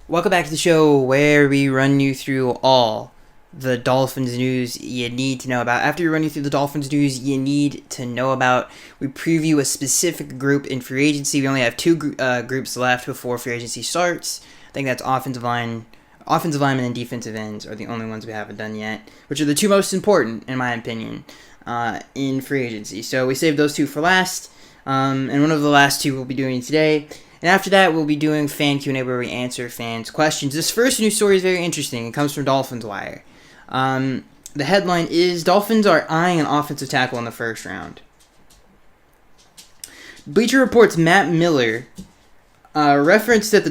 Welcome back to the show where we run you through all the Dolphins news you need to know about. After we run you through the Dolphins news you need to know about, we preview a specific group in free agency. We only have two groups left before free agency starts. I think that's offensive linemen and defensive ends are the only ones we haven't done yet, which are the two most important, in my opinion, in free agency. So we saved those two for last, and one of the last two we'll be doing today. And after that, we'll be doing fan Q&A where we answer fans' questions. This first news story is very interesting. It comes from Dolphins Wire. The headline is, Dolphins are eyeing an offensive tackle in the first round. Bleacher Report's Matt Miller reported that the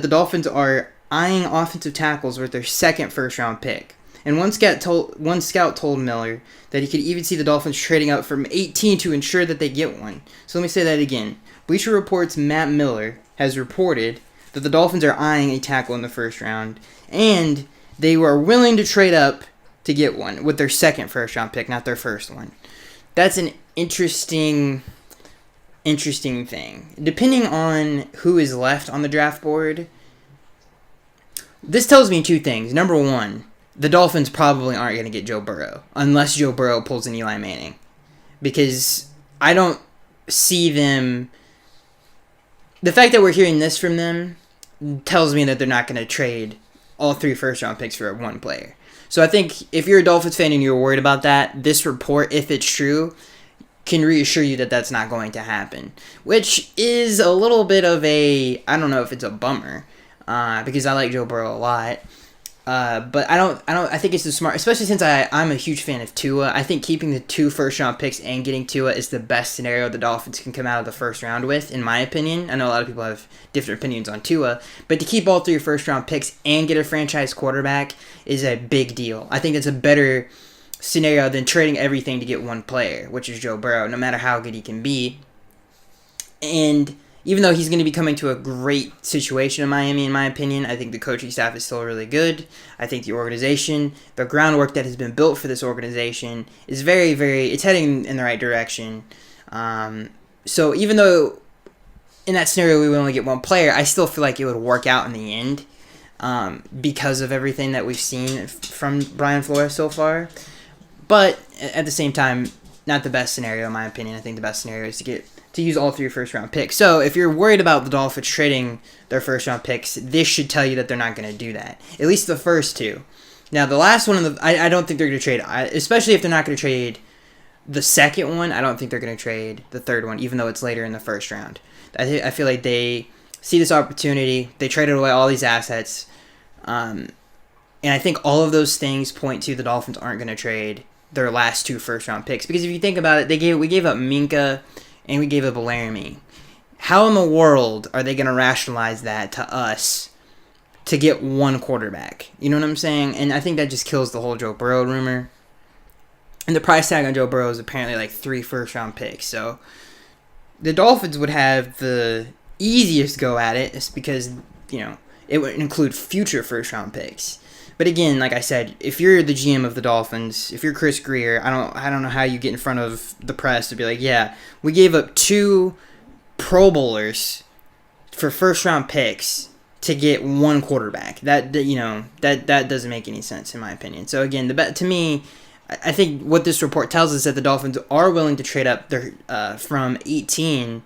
Dolphins are eyeing offensive tackles with their second first-round pick. And one scout told Miller that he could even see the Dolphins trading up from 18 to ensure that they get one. So let me say that again. Bleacher Report's Matt Miller has reported that the Dolphins are eyeing a tackle in the first round, and they were willing to trade up to get one with their second first-round pick, not their first one. That's an interesting thing. Depending on who is left on the draft board, this tells me two things. Number one, the Dolphins probably aren't going to get Joe Burrow unless Joe Burrow pulls an Eli Manning, because I don't see them. The fact that we're hearing this from them tells me that they're not going to trade all three first-round picks for one player. So I think if you're a Dolphins fan and you're worried about that, this report, if it's true, can reassure you that that's not going to happen, which is a little bit of a, I don't know if it's a bummer, because I like Joe Burrow a lot. But I think it's the smart, especially since I'm a huge fan of Tua. I think keeping the two first-round picks and getting Tua is the best scenario the Dolphins can come out of the first round with, in my opinion. I know a lot of people have different opinions on Tua, but to keep all three first-round picks and get a franchise quarterback is a big deal. I think that's a better scenario than trading everything to get one player, which is Joe Burrow, no matter how good he can be. And even though he's going to be coming to a great situation in Miami, in my opinion, I think the coaching staff is still really good. I think the organization, the groundwork that has been built for this organization is it's heading in the right direction. So even though in that scenario we would only get one player, I still feel like it would work out in the end, because of everything that we've seen from Brian Flores so far. But at the same time, not the best scenario in my opinion. I think the best scenario is to use all three first-round picks. So if you're worried about the Dolphins trading their first-round picks, this should tell you that they're not going to do that. At least the first two. Now, the last one, I don't think they're going to trade, especially if they're not going to trade the second one. I don't think they're going to trade the third one, even though it's later in the first round. I feel like they see this opportunity. They traded away all these assets. And I think all of those things point to the Dolphins aren't going to trade their last two first-round picks. Because if you think about it, we gave up Minka and we gave up Laramie. How in the world are they going to rationalize that to us to get one quarterback? You know what I'm saying? And I think that just kills the whole Joe Burrow rumor. And the price tag on Joe Burrow is apparently like 3 first-round picks. So the Dolphins would have the easiest go at it, just because, it would include future first-round picks. But again, like I said, if you're the GM of the Dolphins, if you're Chris Greer, I don't know how you get in front of the press to be like, yeah, we gave up 2 Pro Bowlers for first-round picks to get one quarterback. That doesn't make any sense in my opinion. So again, to me, I think what this report tells us is that the Dolphins are willing to trade up from 18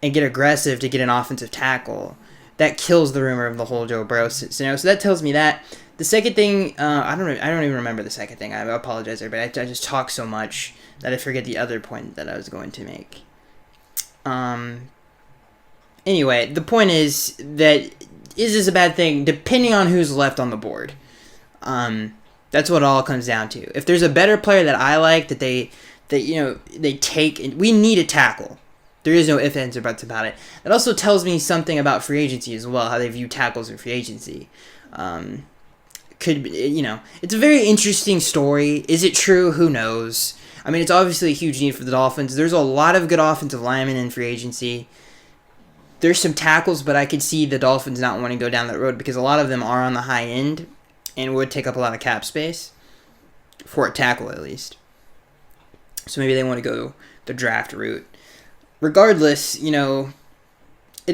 and get aggressive to get an offensive tackle. That kills the rumor of the whole Joe Burrow scenario. So that tells me that. The second thing, I don't even remember the second thing. I apologize, everybody. I just talk so much that I forget the other point that I was going to make. Anyway, the point is that is this a bad thing? Depending on who's left on the board. That's what it all comes down to. If there's a better player that I like that they take, we need a tackle. There is no ifs, ands, or buts about it. That also tells me something about free agency as well, how they view tackles in free agency. It's a very interesting story. Is it true? Who knows? I mean, it's obviously a huge need for the Dolphins. There's a lot of good offensive linemen in free agency. There's some tackles, but I could see the Dolphins not wanting to go down that road because a lot of them are on the high end and would take up a lot of cap space for a tackle at least. So maybe they want to go the draft route. Regardless,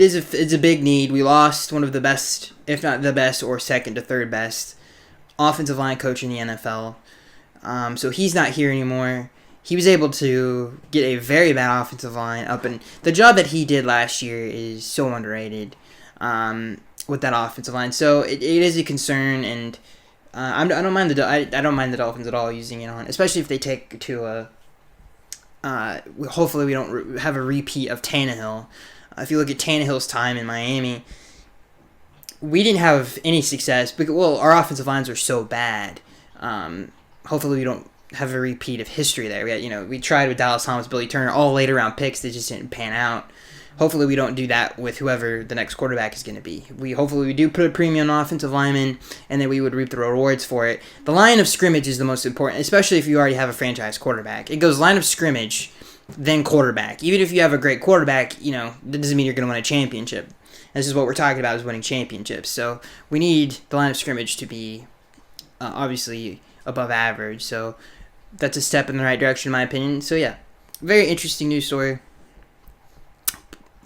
it's a big need. We lost one of the best, if not the best, or second to third best offensive line coach in the NFL. So he's not here anymore. He was able to get a very bad offensive line up, and the job that he did last year is so underrated with that offensive line. So it is a concern, and I don't mind the Dolphins at all using it on, especially if they take to a. Hopefully, we don't have a repeat of Tannehill. If you look at Tannehill's time in Miami, we didn't have any success because our offensive lines were so bad. Hopefully, we don't have a repeat of history there. We tried with Dallas Thomas, Billy Turner, all late round picks that just didn't pan out. Hopefully, we don't do that with whoever the next quarterback is going to be. Hopefully we do put a premium on offensive lineman, and then we would reap the rewards for it. The line of scrimmage is the most important, especially if you already have a franchise quarterback. It goes line of scrimmage, then quarterback. Even if you have a great quarterback, that doesn't mean you're going to win a championship. This is what we're talking about, is winning championships. So we need the line of scrimmage to be obviously above average. So that's a step in the right direction, in my opinion. So yeah, very interesting news story.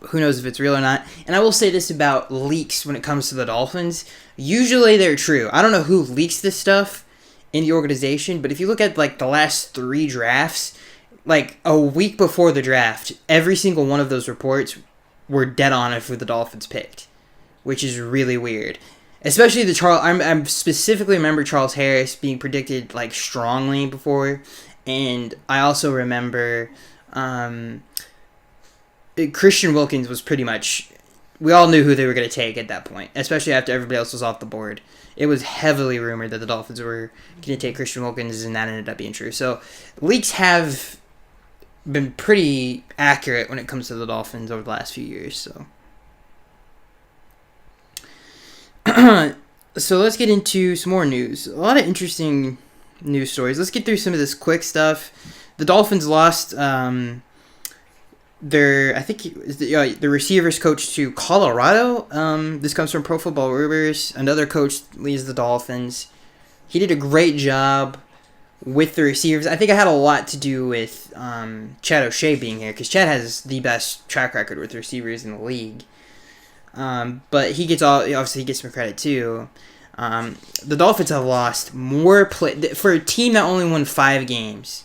Who knows if it's real or not. And I will say this about leaks when it comes to the Dolphins. Usually they're true. I don't know who leaks this stuff in the organization, but if you look at the last 3 drafts, a week before the draft, every single one of those reports were dead on if the Dolphins picked, which is really weird. Especially the I specifically remember Charles Harris being predicted strongly before, and I also remember Christian Wilkins was pretty much. We all knew who they were going to take at that point, especially after everybody else was off the board. It was heavily rumored that the Dolphins were going to take Christian Wilkins, and that ended up being true. So leaks have been pretty accurate when it comes to the Dolphins over the last few years. So let's get into some more news. A lot of interesting news stories. Let's get through some of this quick stuff. The Dolphins lost the receivers coach to Colorado. This comes from Pro Football Rumors. Another coach leads the Dolphins. He did a great job with the receivers. I think it had a lot to do with Chad O'Shea being here, because Chad has the best track record with receivers in the league. But he gets some credit too. The Dolphins have lost more for a team that only won 5 games.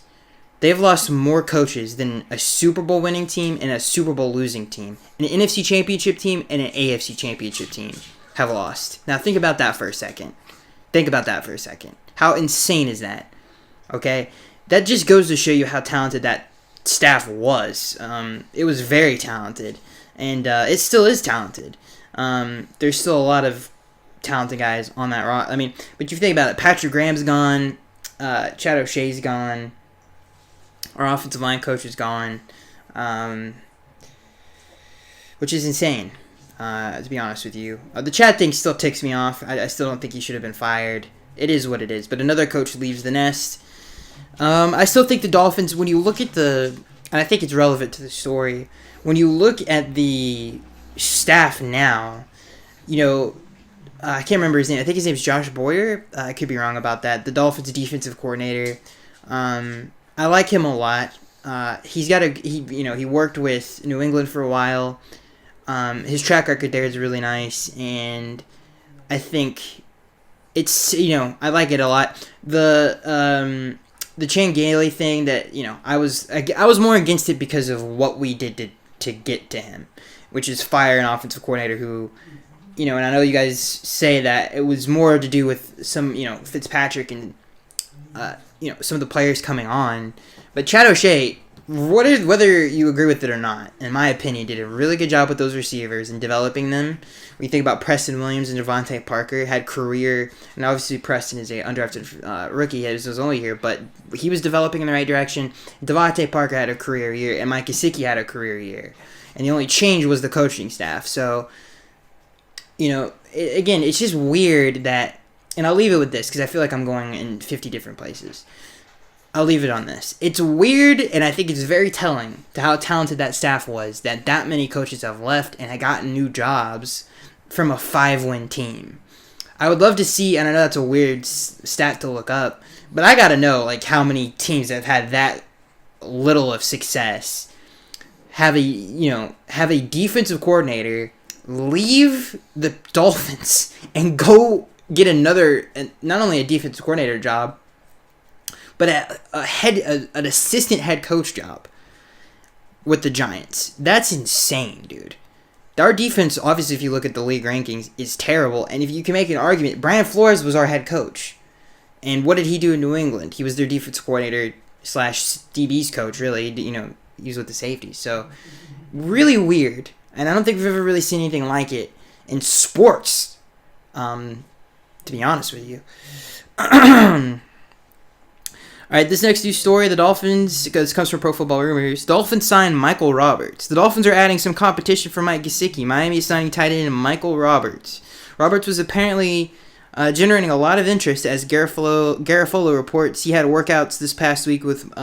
They've lost more coaches than a Super Bowl winning team and a Super Bowl losing team. An NFC Championship team and an AFC Championship team have lost. Now think about that for a second. How insane is that? Okay? That just goes to show you how talented that staff was. It was very talented. And it still is talented. There's still a lot of talented guys on that roster. But if you think about it, Patrick Graham's gone. Chad O'Shea's gone. Our offensive line coach is gone, which is insane, to be honest with you. The Chad thing still ticks me off. I still don't think he should have been fired. It is what it is. But another coach leaves the nest. I still think the Dolphins, when you look at and I think it's relevant to the story, when you look at the staff now, I can't remember his name. I think his name is Josh Boyer. I could be wrong about that. The Dolphins defensive coordinator. I like him a lot. He worked with New England for a while. His track record there is really nice, and I think it's I like it a lot. The Chan Gailey thing that I was more against it because of what we did to get to him, which is fire an offensive coordinator who, and I know you guys say that it was more to do with some Fitzpatrick and some of the players coming on, but Chad O'Shea, whether you agree with it or not, in my opinion, did a really good job with those receivers and developing them. When you think about Preston Williams and Devontae Parker, had career, and obviously Preston is a undrafted rookie, he was his only year, but he was developing in the right direction. Devontae Parker had a career year, and Mike Gesicki had a career year, and the only change was the coaching staff. So, again, it's just weird that. And I'll leave it with this, because I feel like I'm going in 50 different places. I'll leave it on this. It's weird, and I think it's very telling to how talented that staff was, that many coaches have left and have gotten new jobs from a 5-win team. I would love to see, and I know that's a weird stat to look up, but I got to know how many teams that have had that little of success have a defensive coordinator leave the Dolphins and go get another, not only a defensive coordinator job, but an assistant head coach job with the Giants. That's insane, dude. Our defense, obviously, if you look at the league rankings, is terrible. And if you can make an argument, Brian Flores was our head coach. And what did he do in New England? He was their defensive coordinator / DB's coach, really. You know, he was with the safety. So, really weird. And I don't think we've ever really seen anything like it in sports, to be honest with you. All right, this next news story, the Dolphins, because it comes from Pro Football Rumors, Dolphins sign Michael Roberts. The Dolphins are adding some competition for Mike Gesicki. Miami is signing tight end Michael Roberts. Roberts was apparently generating a lot of interest, as Garofalo reports he had workouts this past week with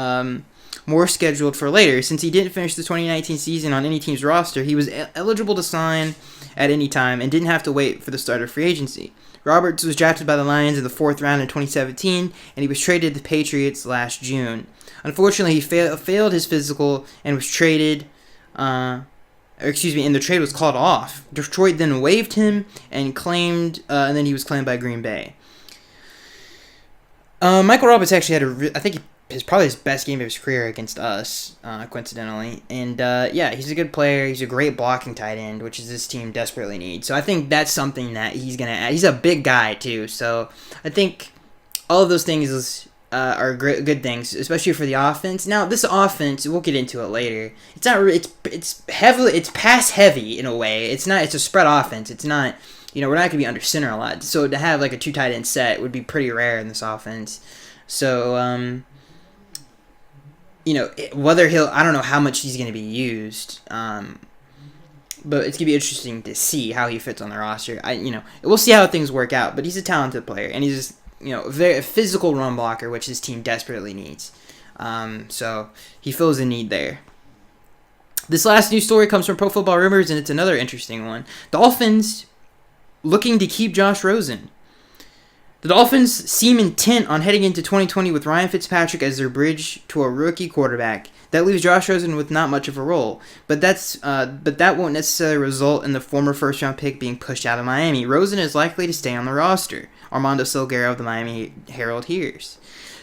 more scheduled for later. Since he didn't finish the 2019 season on any team's roster, he was eligible to sign at any time and didn't have to wait for the start of free agency. Roberts was drafted by the Lions in the 4th round in 2017, and he was traded to the Patriots last June. Unfortunately, he failed his physical and was traded, and the trade was called off. Detroit then waived him and then he was claimed by Green Bay. Michael Roberts actually had I think probably his best game of his career against us, coincidentally. And, he's a good player. He's a great blocking tight end, which is this team desperately needs. So I think that's something that he's going to add. He's a big guy, too. So I think all of those things are good things, especially for the offense. Now, this offense, we'll get into it later. It's not. It's pass heavy in a way. It's not. It's a spread offense. It's not. We're not going to be under center a lot. So to have like a 2 tight end set would be pretty rare in this offense. So whether I don't know how much he's going to be used, but it's going to be interesting to see how he fits on the roster. We'll see how things work out, but he's a talented player, and he's a very physical run blocker, which his team desperately needs. So he fills a need there. This last news story comes from Pro Football Rumors, and it's another interesting one. Dolphins looking to keep Josh Rosen. The Dolphins seem intent on heading into 2020 with Ryan Fitzpatrick as their bridge to a rookie quarterback. That leaves Josh Rosen with not much of a role, but that won't necessarily result in the former first-round pick being pushed out of Miami. Rosen is likely to stay on the roster, Armando Salguero of the Miami Herald hears.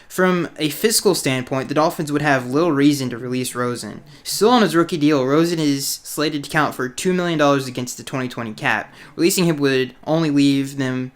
From a fiscal standpoint, the Dolphins would have little reason to release Rosen. Still on his rookie deal, Rosen is slated to count for $2 million against the 2020 cap. Releasing him would only leave them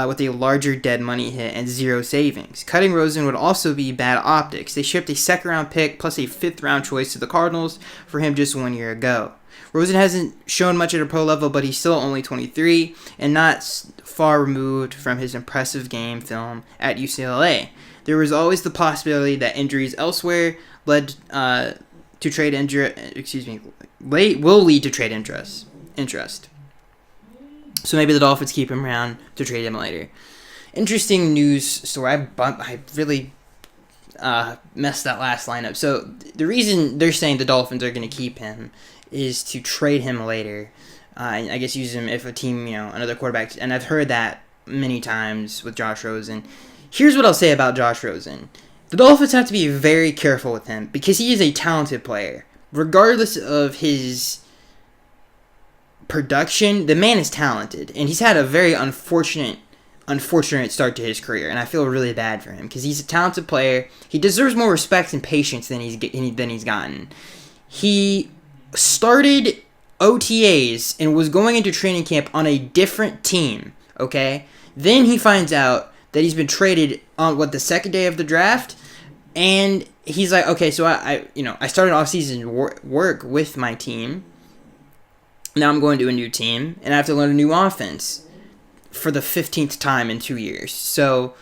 with a larger dead money hit and zero savings. Cutting Rosen would also be bad optics. They shipped a 2nd-round pick plus a 5th-round choice to the Cardinals for him just 1 year ago. Rosen hasn't shown much at a pro level, but he's still only 23 and not far removed from his impressive game film at UCLA. There was always the possibility that injuries elsewhere will lead to trade interest. So maybe the Dolphins keep him around to trade him later. Interesting news story. I really messed that last lineup. So the reason they're saying the Dolphins are going to keep him is to trade him later. I guess use him if a team, another quarterback. And I've heard that many times with Josh Rosen. Here's what I'll say about Josh Rosen. The Dolphins have to be very careful with him because he is a talented player. Regardless of his production, the man is talented, and he's had a very unfortunate start to his career, and I feel really bad for him because he's a talented player. He deserves more respect and patience than he's gotten. He started OTAs and was going into training camp on a different team, okay? Then he finds out that he's been traded on the 2nd day of the draft, and he's like, okay, so I started off-season work with my team. Now I'm going to a new team, and I have to learn a new offense for the 15th time in 2 years. So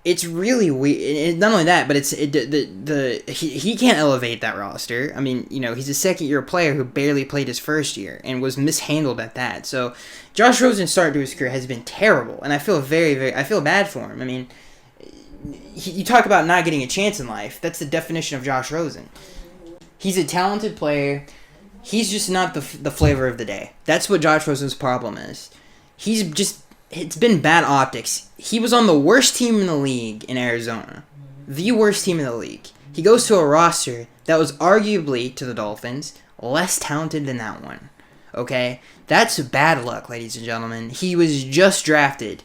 it's really weird. Not only that, but he can't elevate that roster. I mean, he's a second-year player who barely played his first year and was mishandled at that. So Josh Rosen's start to his career has been terrible, and I feel I feel bad for him. I mean, you talk about not getting a chance in life. That's the definition of Josh Rosen. He's a talented player. He's just not the flavor of the day. That's what Josh Rosen's problem is. It's been bad optics. He was on the worst team in the league in Arizona. The worst team in the league. He goes to a roster that was arguably, to the Dolphins, less talented than that one. Okay? That's bad luck, ladies and gentlemen. He was just drafted.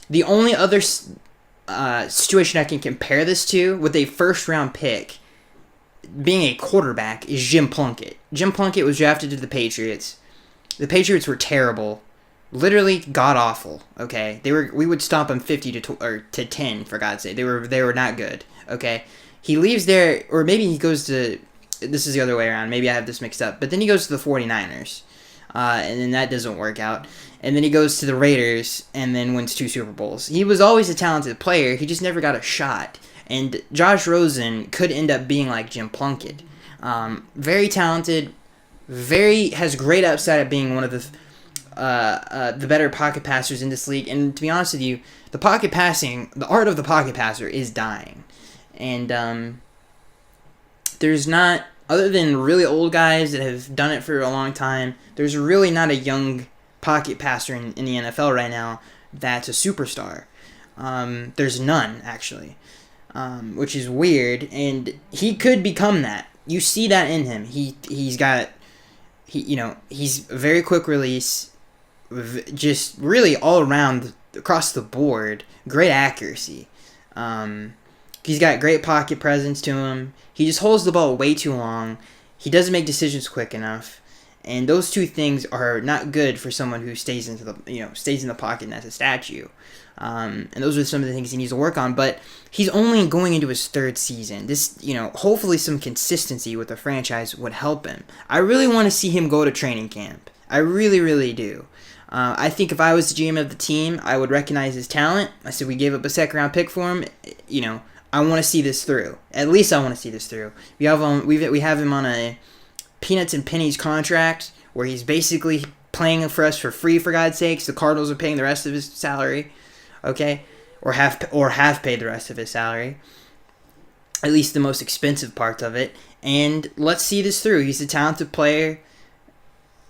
The only other situation I can compare this to with a first-round pick being a quarterback is Jim Plunkett. Jim Plunkett was drafted to the Patriots. The Patriots were terrible. Literally god-awful, okay? We would stomp them 50 to 10, for God's sake. They were not good, okay? He leaves there, or maybe he goes to... This is the other way around. Maybe I have this mixed up. But then he goes to the 49ers. And then that doesn't work out. And then he goes to the Raiders and then wins 2 Super Bowls. He was always a talented player. He just never got a shot. And Josh Rosen could end up being like Jim Plunkett. Very talented. Has great upside at being one of the better pocket passers in this league. And to be honest with you, the art of the pocket passer is dying. And there's not, other than really old guys that have done it for a long time, there's really not a young pocket passer in the NFL right now that's a superstar. There's none, actually, which is weird, and he could become that. You see that in him. He's very quick release, just really all around across the board, great accuracy. He's got great pocket presence to him. He just holds the ball way too long. He doesn't make decisions quick enough. And those two things are not good for someone who stays in the pocket and as a statue. And those are some of the things he needs to work on. But he's only going into his 3rd season. This, hopefully some consistency with the franchise would help him. I really want to see him go to training camp. I really, really do. I think if I was the GM of the team, I would recognize his talent. I said we gave up a 2nd-round pick for him. I want to see this through. At least I want to see this through. We have him on a peanuts and pennies contract where he's basically playing for us for free, for God's sakes. The Cardinals are paying the rest of his salary, okay, or have paid the rest of his salary, at least the most expensive parts of it. And let's see this through. He's a talented player.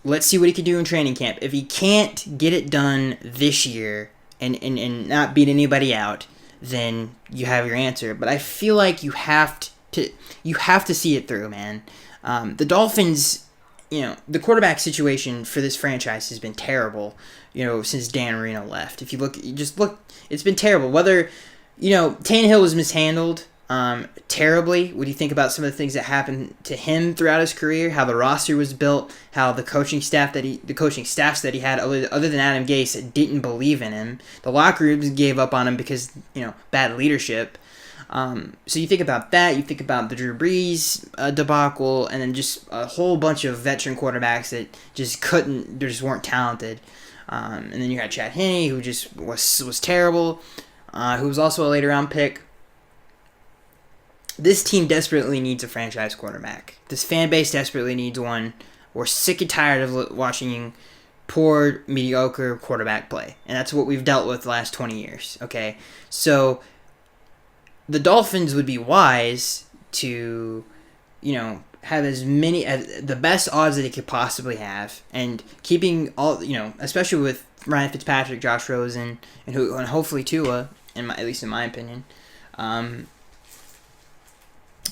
Let's see what he can do in training camp. If he can't get it done this year and not beat anybody out, then you have your answer. But I feel like you have to see it through, man. The Dolphins, the quarterback situation for this franchise has been terrible, since Dan Marino left. If you look, it's been terrible. Whether, Tannehill was mishandled terribly. What do you think about some of the things that happened to him throughout his career? How the roster was built, how the coaching staffs that he had, other than Adam Gase, didn't believe in him. The locker rooms gave up on him because bad leadership. So you think about that. You think about the Drew Brees debacle, and then just a whole bunch of veteran quarterbacks that just weren't talented. And then you got Chad Henne, who just was terrible, who was also a later round pick. This team desperately needs a franchise quarterback. This fan base desperately needs one. We're sick and tired of watching poor, mediocre quarterback play. And that's what we've dealt with the last 20 years, okay? So the Dolphins would be wise to, have the best odds that they could possibly have. And keeping all, especially with Ryan Fitzpatrick, Josh Rosen, and hopefully Tua, at least in my opinion.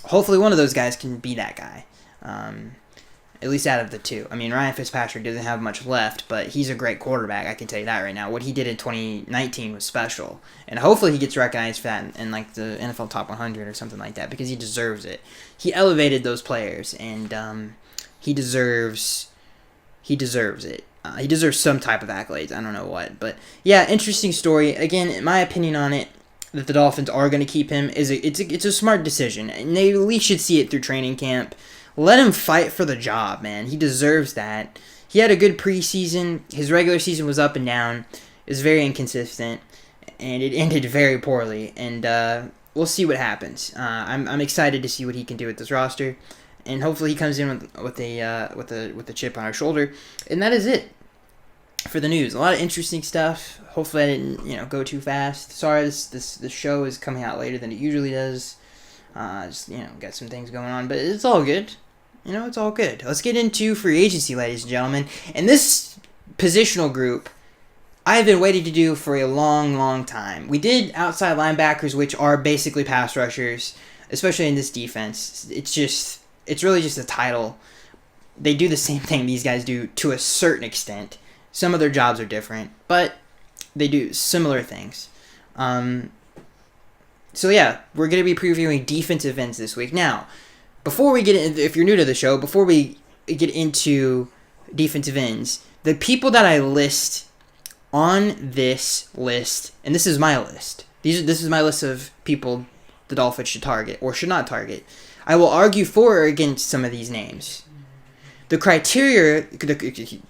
Hopefully one of those guys can be that guy, at least out of the two. I mean, Ryan Fitzpatrick doesn't have much left, but he's a great quarterback, I can tell you that right now. What he did in 2019 was special, and hopefully he gets recognized for that in like the NFL Top 100 or something like that, because he deserves it. He elevated those players, and he deserves it. He deserves some type of accolades. I don't know what, but yeah, interesting story. Again, my opinion on it, that the Dolphins are going to keep him, it's a smart decision, and they at least should see it through training camp. Let him fight for the job, man. He deserves that. He had a good preseason. His regular season was up and down. It was very inconsistent, and it ended very poorly. And we'll see what happens. I'm excited to see what he can do with this roster, and hopefully he comes in with a chip on our shoulder. And that is it for the news. A lot of interesting stuff. Hopefully I didn't go too fast. Sorry, this show is coming out later than it usually does. Just got some things going on, but it's all good. It's all good. Let's get into free agency, ladies and gentlemen. And this positional group, I have been waiting to do for a long, long time. We did outside linebackers, which are basically pass rushers, especially in this defense. It's really just a title. they do the same thing these guys do to a certain extent. Some of their jobs are different, but they do similar things. So yeah, we're going to be previewing defensive ends this week. Now, before we get in, if you're new to the show, before we get into defensive ends, the people that I list on this list, and this is my list. This is my list of people the Dolphins should target or should not target. I will argue for or against some of these names. The criteria,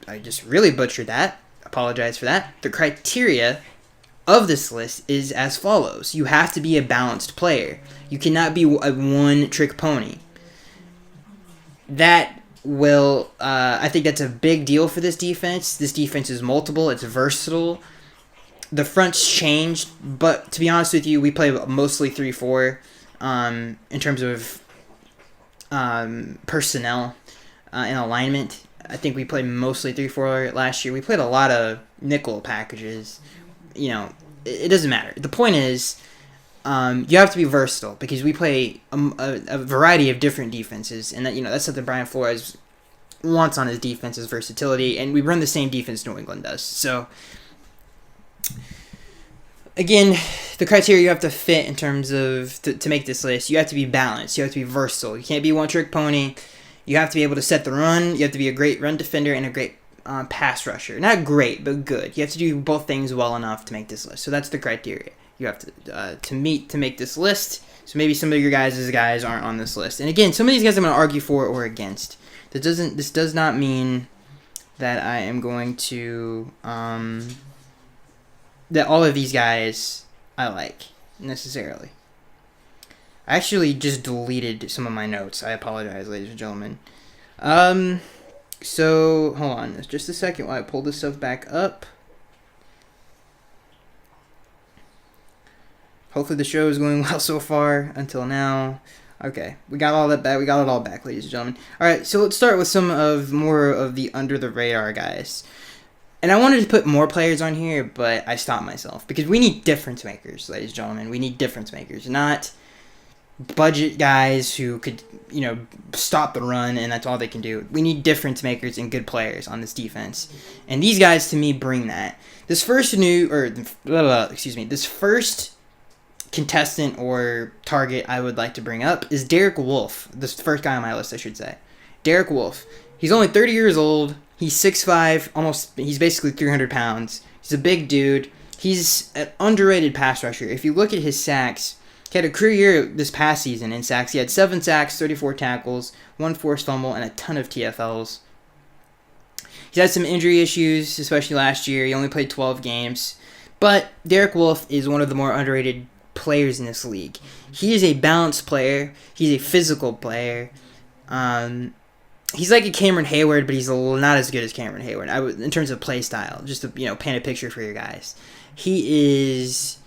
I just really butchered that. Apologize for that. The criteria of this list is as follows. You have to be a balanced player. You cannot be a one-trick pony. That will, I think that's a big deal for this defense. This defense is multiple. It's versatile. The front's changed, but to be honest with you, we play mostly 3-4 in terms of personnel and alignment. I think we played mostly 3-4 last year. We played a lot of nickel packages. You know, it doesn't matter. The point is, you have to be versatile because we play a variety of different defenses, and that's something Brian Flores wants on his defense is versatility, and we run the same defense New England does. So, again, the criteria you have to fit in terms of to make this list, you have to be balanced. You have to be versatile. You can't be a one-trick pony. You have to be able to set the run. You have to be a great run defender and a great pass rusher. Not great, but good. You have to do both things well enough to make this list. So that's the criteria you have to meet to make this list. So maybe some of your guys aren't on this list. And again, some of these guys I'm going to argue for or against. This does not mean that I am going to that all of these guys I like necessarily. I actually just deleted some of my notes. I apologize, ladies and gentlemen. So, hold on just a second while I pull this stuff back up. Hopefully the show is going well so far until now. Okay, we got all that back. We got it all back, ladies and gentlemen. All right, so let's start with some more of the under-the-radar guys. And I wanted to put more players on here, but I stopped myself because we need difference makers, ladies and gentlemen. We need difference makers, not budget guys who could, stop the run and that's all they can do. We need difference makers and good players on this defense. And these guys, to me, bring that. This first contestant or target I would like to bring up is Derek Wolfe. This first guy on my list, I should say. Derek Wolfe. He's only 30 years old. He's 6'5", he's basically 300 pounds. He's a big dude. He's an underrated pass rusher. If you look at his sacks, he had a career year this past season in sacks. He had 7 sacks, 34 tackles, 1 forced fumble, and a ton of TFLs. He's had some injury issues, especially last year. He only played 12 games. But Derek Wolfe is one of the more underrated players in this league. He is a balanced player. He's a physical player. He's like a Cameron Hayward, but he's not as good as Cameron Hayward in terms of play style. Just to paint a picture for your guys. He is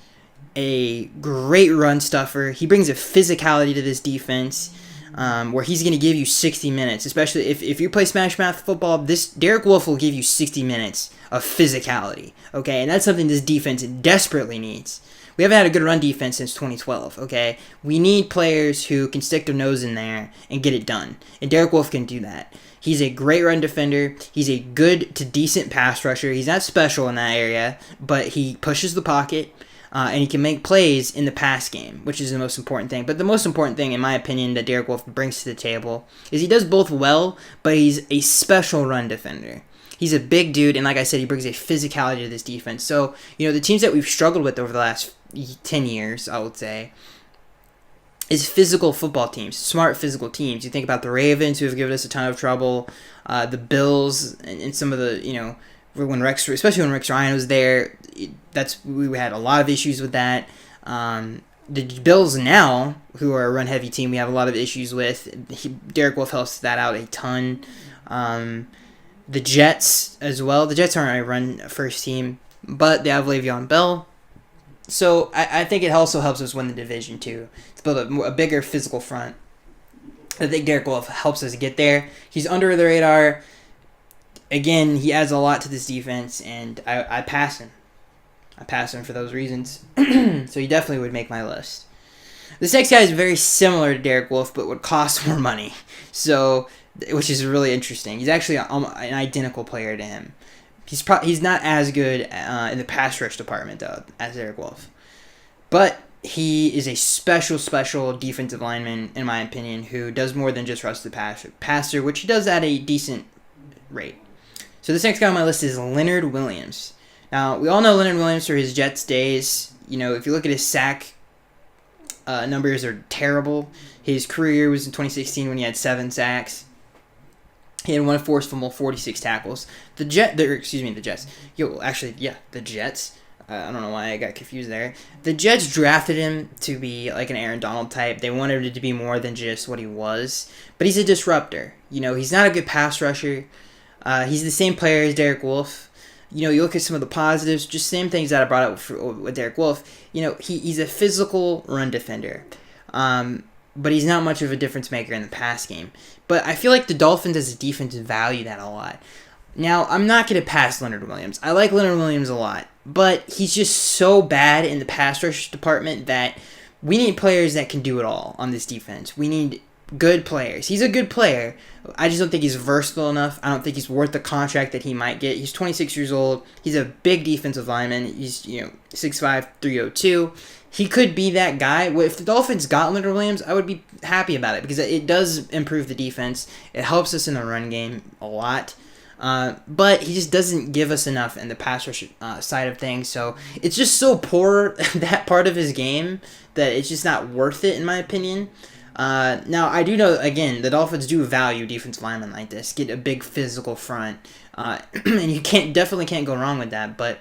a great run stuffer. He brings a physicality to this defense where he's going to give you 60 minutes. Especially if you play Smash Mouth football, this Derek Wolfe will give you 60 minutes of physicality. Okay, and that's something this defense desperately needs. We haven't had a good run defense since 2012, okay? We need players who can stick their nose in there and get it done. And Derek Wolfe can do that. He's a great run defender. He's a good to decent pass rusher. He's not special in that area, but he pushes the pocket, and he can make plays in the pass game, which is the most important thing. But the most important thing, in my opinion, that Derek Wolfe brings to the table is he does both well, but he's a special run defender. He's a big dude, and like I said, he brings a physicality to this defense. So, the teams that we've struggled with over the last 10 years, I would say, is physical football teams, smart physical teams. You think about the Ravens, who have given us a ton of trouble, the Bills, and some of the, especially when Rex Ryan was there, we had a lot of issues with that. The Bills now, who are a run-heavy team, we have a lot of issues with. Derek Wolfe helps that out a ton. The Jets as well. The Jets aren't a run-first team, but they have Le'Veon Bell. So I think it also helps us win the division, too, to build a bigger physical front. I think Derek Wolfe helps us get there. He's under the radar. Again, he adds a lot to this defense, and I pass him. I pass him for those reasons. So he definitely would make my list. This next guy is very similar to Derek Wolfe, but would cost more money. So which is really interesting. He's actually an identical player to him. He's not as good in the pass rush department, though, as Eric Wolf. But he is a special defensive lineman, in my opinion, who does more than just rush the passer, which he does at a decent rate. So this next guy on my list is Leonard Williams. Now, we all know Leonard Williams for his Jets days. You know, if you look at his sack numbers, are terrible. His career was in 2016 when he had 7 sacks. He had 1 forced fumble, 46 tackles. The Jets. The Jets. I don't know why I got confused there. The Jets drafted him to be like an Aaron Donald type. They wanted him to be more than just what he was. But he's a disruptor. You know, he's not a good pass rusher. He's the same player as Derek Wolfe. You know, you look at some of the positives, just same things that I brought up with Derek Wolfe. You know, he's a physical run defender. But he's not much of a difference maker in the pass game. But I feel like the Dolphins as a defense value that a lot. Now, I'm not going to pass Leonard Williams. I like Leonard Williams a lot. But he's just so bad in the pass rush department that we need players that can do it all on this defense. We need good players. He's a good player. I just don't think he's versatile enough. I don't think he's worth the contract that he might get. He's 26 years old. He's a big defensive lineman. He's, 6'5", 302. He could be that guy. If the Dolphins got Leonard Williams, I would be happy about it because it does improve the defense. It helps us in the run game a lot. But he just doesn't give us enough in the pass rush side of things. So it's just so poor, that part of his game, that it's just not worth it, in my opinion. Now, I do know, again, the Dolphins do value defensive linemen like this. Get a big physical front. And you definitely can't go wrong with that. But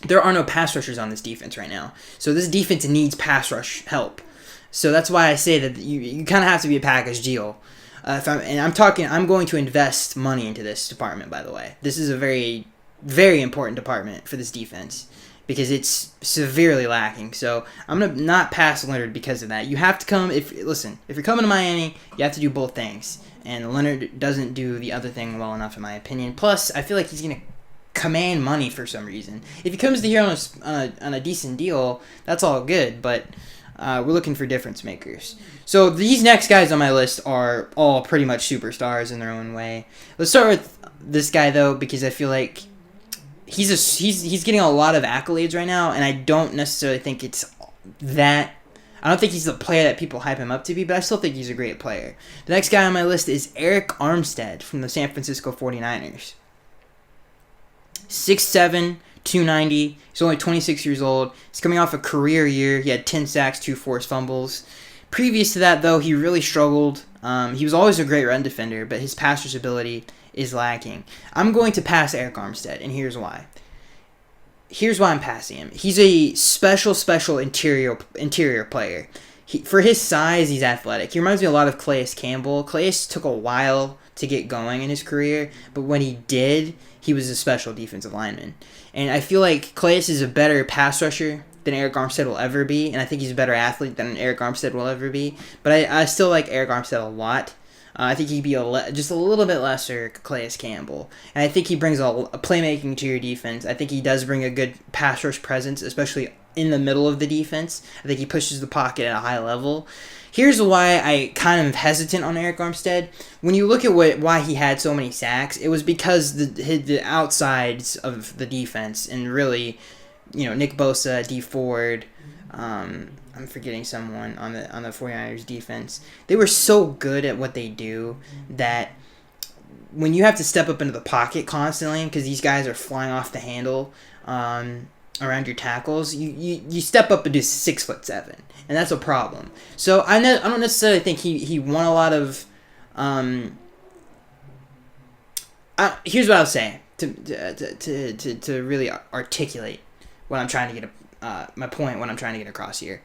there are no pass rushers on this defense right now. So this defense needs pass rush help. So that's why I say that you kind of have to be a package deal. I'm going to invest money into this department, by the way. This is a very, very important department for this defense because it's severely lacking. So I'm going to not pass Leonard because of that. You have to come, if you're coming to Miami, you have to do both things. And Leonard doesn't do the other thing well enough, in my opinion. Plus, I feel like he's going to command money for some reason. If he comes to here on a decent deal, that's all good, but we're looking for difference makers. So these next guys on my list are all pretty much superstars in their own way. Let's start with this guy though, because I feel like he's getting a lot of accolades right now, and I don't necessarily think it's that. I don't think he's the player that people hype him up to be, but I still think he's a great player. The next guy on my list is Eric Armstead from the San Francisco 49ers. 6'7", 290. He's only 26 years old. He's coming off a career year. He had 10 sacks, 2 forced fumbles. Previous to that, though, he really struggled. He was always a great run defender, but his pass rush ability is lacking. I'm going to pass Eric Armstead, and here's why. Here's why I'm passing him. He's a special interior player. For his size, he's athletic. He reminds me a lot of Calais Campbell. Calais took a while to get going in his career, but when he did, he was a special defensive lineman. And I feel like Calais is a better pass rusher than Eric Armstead will ever be, and I think he's a better athlete than Eric Armstead will ever be. But I still like Eric Armstead a lot. I think he'd be just a little bit lesser Calais Campbell. And I think he brings a playmaking to your defense. I think he does bring a good pass rush presence, especially in the middle of the defense. I think he pushes the pocket at a high level. Here's why I kind of hesitant on Eric Armstead. When you look at why he had so many sacks, it was because the outsides of the defense, and really, Nick Bosa, D Ford, I'm forgetting someone on the 49ers defense. They were so good at what they do that when you have to step up into the pocket constantly, because these guys are flying off the handle around your tackles, you step up and do 6'7", and that's a problem. So I don't necessarily think he won a lot of. Here's what I'll say to really articulate what I'm trying to get my point. What I'm trying to get across here.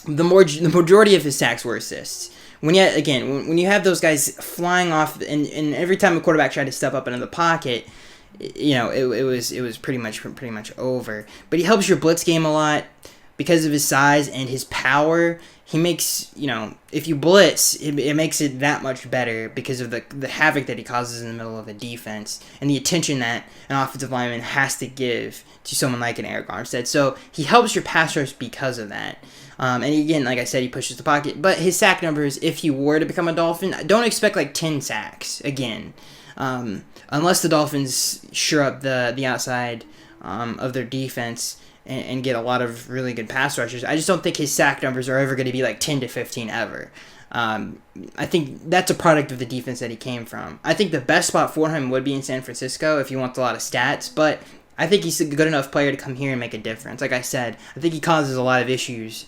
The majority of his sacks were assists. When you have those guys flying off, and every time a quarterback tried to step up into the pocket, it was pretty much over. But he helps your blitz game a lot. because of his size and his power, he makes, if you blitz, it makes it that much better because of the havoc that he causes in the middle of a defense and the attention that an offensive lineman has to give to someone like an Arik Armstead. So he helps your pass rush because of that. And again, like I said, he pushes the pocket. But his sack numbers, if he were to become a Dolphin, don't expect like 10 sacks again. Unless the Dolphins shore up the outside of their defense and get a lot of really good pass rushers. I just don't think his sack numbers are ever going to be like 10 to 15 ever. I think that's a product of the defense that he came from. I think the best spot for him would be in San Francisco if he wants a lot of stats, but I think he's a good enough player to come here and make a difference. Like I said, I think he causes a lot of issues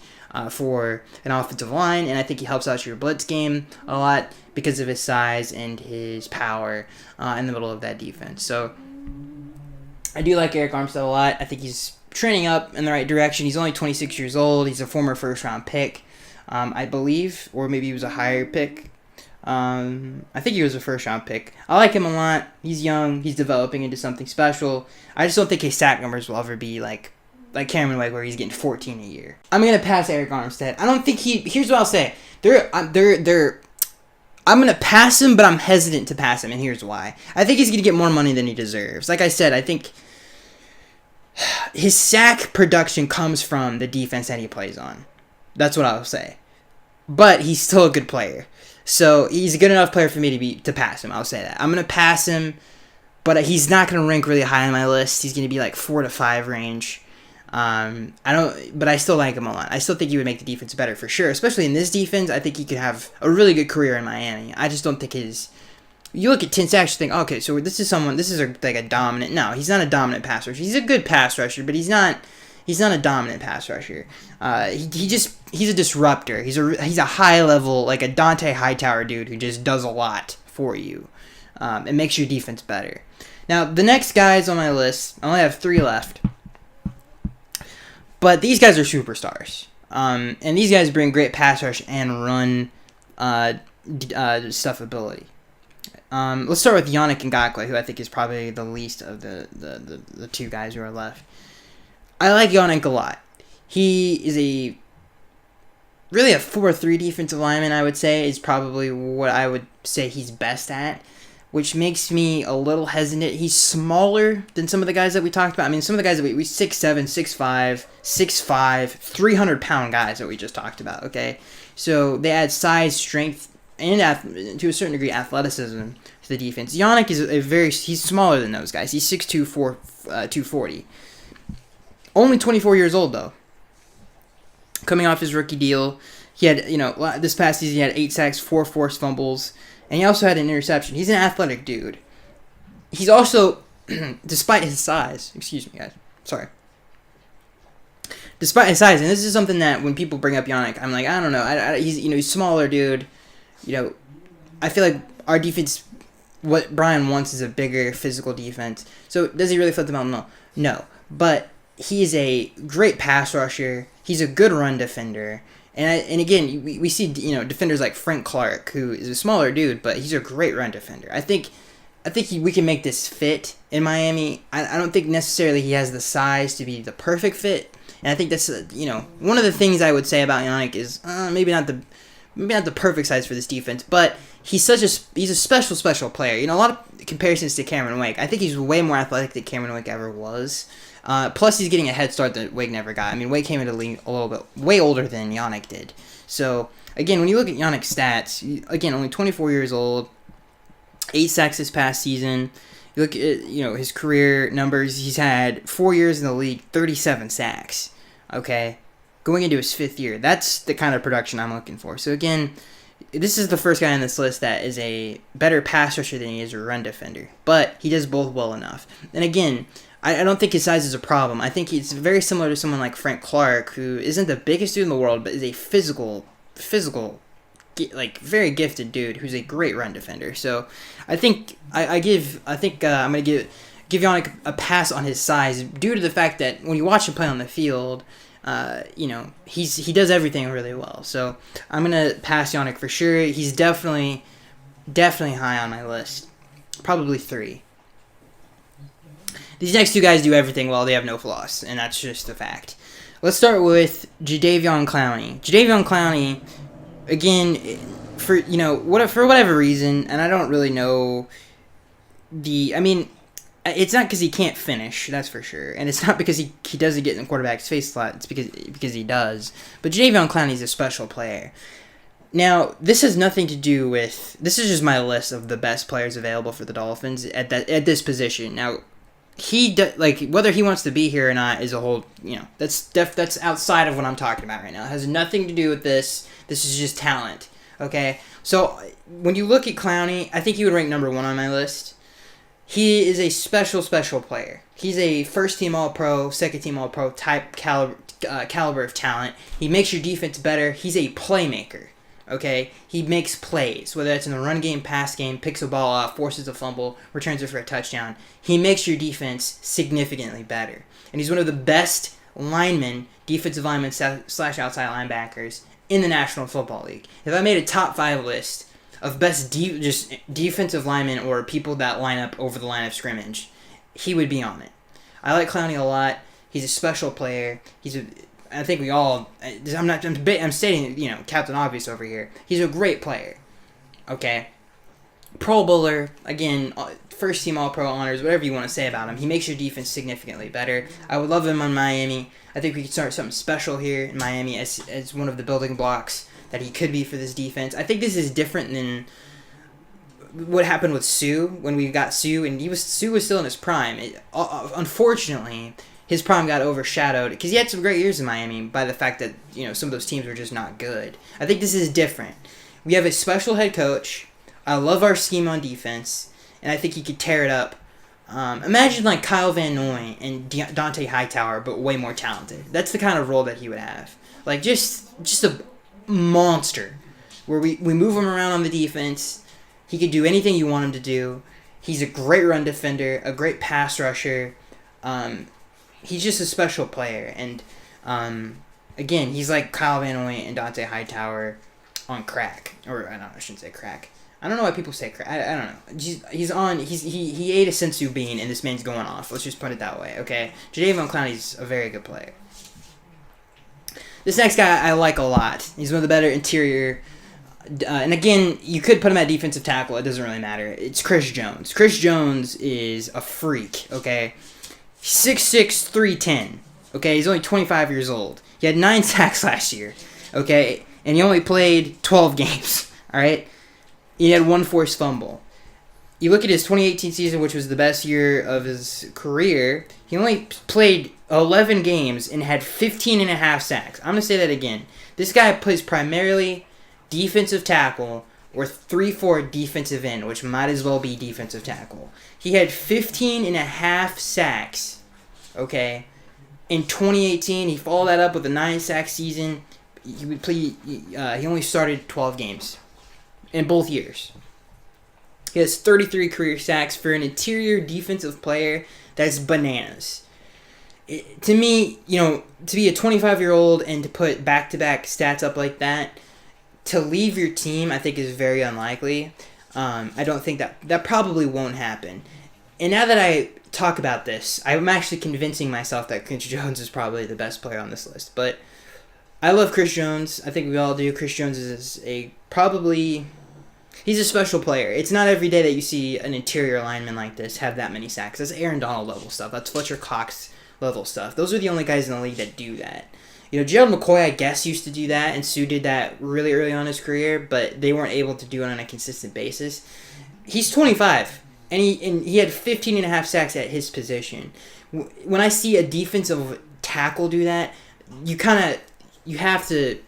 for an offensive line, and I think he helps out your blitz game a lot because of his size and his power in the middle of that defense. So I do like Arik Armstead a lot. I think he's trending up in the right direction. He's only 26 years old. He's a former first-round pick, I believe, or maybe he was a higher pick. I think he was a first-round pick. I like him a lot. He's young. He's developing into something special. I just don't think his sack numbers will ever be like Cameron Wake, where he's getting 14 a year. I'm gonna pass Arik Armstead. I don't think he. Here's what I'll say. I'm gonna pass him, but I'm hesitant to pass him, and here's why. I think he's gonna get more money than he deserves. Like I said, I think his sack production comes from the defense that he plays on. That's what I'll say. But he's still a good player. So he's a good enough player for me to pass him. I'll say that. I'm going to pass him, but he's not going to rank really high on my list. He's going to be like 4 to 5 range. But I still like him a lot. I still think he would make the defense better for sure. Especially in this defense, I think he could have a really good career in Miami. I just don't think you look at 10 sacks, you think, okay, so this is a dominant. No, he's not a dominant pass rusher. He's a good pass rusher, but he's not a dominant pass rusher. He's a disruptor. He's a high level, like a Dante Hightower dude who just does a lot for you. And makes your defense better. Now, the next guys on my list, I only have 3 left. But these guys are superstars. And these guys bring great pass rush and run stuff ability. Let's start with Yannick Ngakoue, who I think is probably the least of the 2 guys who are left. I like Yannick a lot. He is really a 4-3 defensive lineman, I would say, is probably what I would say he's best at, which makes me a little hesitant. He's smaller than some of the guys that we talked about. I mean, some of the guys that we 6'7", 6'5", 6'5", 300-pound guys that we just talked about, okay? So they add size, strength, and to a certain degree athleticism to the defense. Yannick is he's smaller than those guys. He's 6'2", 240. Only 24 years old, though. Coming off his rookie deal, he had, this past season he had 8 sacks, 4 forced fumbles, and he also had an interception. He's an athletic dude. He's also, despite his size, excuse me, guys, sorry. Despite his size, and this is something that when people bring up Yannick, I'm like, I don't know. He's smaller dude. I feel like our defense, what Brian wants is a bigger physical defense. So does he really flip the mountain? No. But he is a great pass rusher. He's a good run defender. And again, we see defenders like Frank Clark, who is a smaller dude, but he's a great run defender. I think we can make this fit in Miami. I don't think necessarily he has the size to be the perfect fit. And I think that's one of the things I would say about Yannick is maybe not the perfect size for this defense, but he's a special player. A lot of comparisons to Cameron Wake. I think he's way more athletic than Cameron Wake ever was. Plus, he's getting a head start that Wake never got. I mean, Wake came into the league a little bit way older than Yannick did. So, again, when you look at Yannick's stats, only 24 years old, 8 sacks this past season. You look at his career numbers. He's had 4 years in the league, 37 sacks. Okay, going into his 5th year. That's the kind of production I'm looking for. So again, this is the first guy on this list that is a better pass rusher than he is a run defender. But he does both well enough. And again, I don't think his size is a problem. I think he's very similar to someone like Frank Clark, who isn't the biggest dude in the world, but is a physical, very gifted dude who's a great run defender. So I think I'm gonna give Yannick a pass on his size due to the fact that when you watch him play on the field, he does everything really well. So I'm gonna pass Yannick for sure. He's definitely high on my list, probably 3. These next 2 guys do everything well. They have no flaws, and that's just the fact. Let's start with Jadeveon Clowney. Jadeveon Clowney, again, for for whatever reason, and I don't really know it's not because he can't finish, that's for sure, and it's not because he doesn't get in the quarterback's face a lot. It's because he does. But Jadeveon Clowney's a special player. Now, this has nothing to do with. This is just my list of the best players available for the Dolphins at this position. Now, whether he wants to be here or not is a whole. That's outside of what I'm talking about right now. It has nothing to do with this. This is just talent. Okay, so when you look at Clowney, I think he would rank number 1 on my list. He is a special player. He's a first-team All-Pro, second-team All-Pro type caliber of talent. He makes your defense better. He's a playmaker. Okay, he makes plays, whether that's in the run game, pass game, picks a ball off, forces a fumble, returns it for a touchdown. He makes your defense significantly better. And he's one of the best defensive linemen / outside linebackers in the National Football League. If I made a top 5 list of best defensive linemen or people that line up over the line of scrimmage, he would be on it. I like Clowney a lot. He's a special player. I think we all. I'm stating, Captain Obvious over here. He's a great player. Okay. Pro Bowler, again, first team All-Pro honors, whatever you want to say about him. He makes your defense significantly better. I would love him on Miami. I think we could start something special here in Miami as one of the building blocks that he could be for this defense. I think this is different than what happened with Sue when we got Sue, and Sue was still in his prime. Unfortunately, his prime got overshadowed because he had some great years in Miami by the fact that some of those teams were just not good. I think this is different. We have a special head coach. I love our scheme on defense, and I think he could tear it up. Imagine like Kyle Van Noy and Dante Hightower, but way more talented. That's the kind of role that he would have. Like just a monster, where we move him around on the defense. He could do anything you want him to do. He's a great run defender, a great pass rusher. He's just a special player, and again, he's like Kyle Van Noy and Dante Hightower on crack, or I shouldn't say crack. I don't know why people say crack. I don't know. He ate a sensu bean, and this man's going off. Let's just put it that way, okay? Jadeveon Clowney's a very good player. This next guy I like a lot. He's one of the better interior. And again, you could put him at defensive tackle. It doesn't really matter. It's Chris Jones. Chris Jones is a freak, okay? 6'6", 310. Okay, he's only 25 years old. He had 9 sacks last year, okay? And he only played 12 games, all right? He had 1 forced fumble. You look at his 2018 season, which was the best year of his career, he only played 11 games and had 15.5 sacks. I'm going to say that again. This guy plays primarily defensive tackle or 3-4 defensive end, which might as well be defensive tackle. He had 15.5 sacks, okay? In 2018, he followed that up with a 9-sack season. He only started 12 games in both years. He has 33 career sacks for an interior defensive player. That's bananas. To me, to be a 25-year-old and to put back-to-back stats up like that, to leave your team, I think is very unlikely. I don't think that probably won't happen. And now that I talk about this, I'm actually convincing myself that Chris Jones is probably the best player on this list. But I love Chris Jones. I think we all do. Chris Jones is he's a special player. It's not every day that you see an interior lineman like this have that many sacks. That's Aaron Donald level stuff. That's Fletcher Cox level stuff. Those are the only guys in the league that do that. Gerald McCoy, I guess, used to do that, and Sue did that really early on in his career, but they weren't able to do it on a consistent basis. He's 25, and he had 15.5 sacks at his position. When I see a defensive tackle do that, you have to.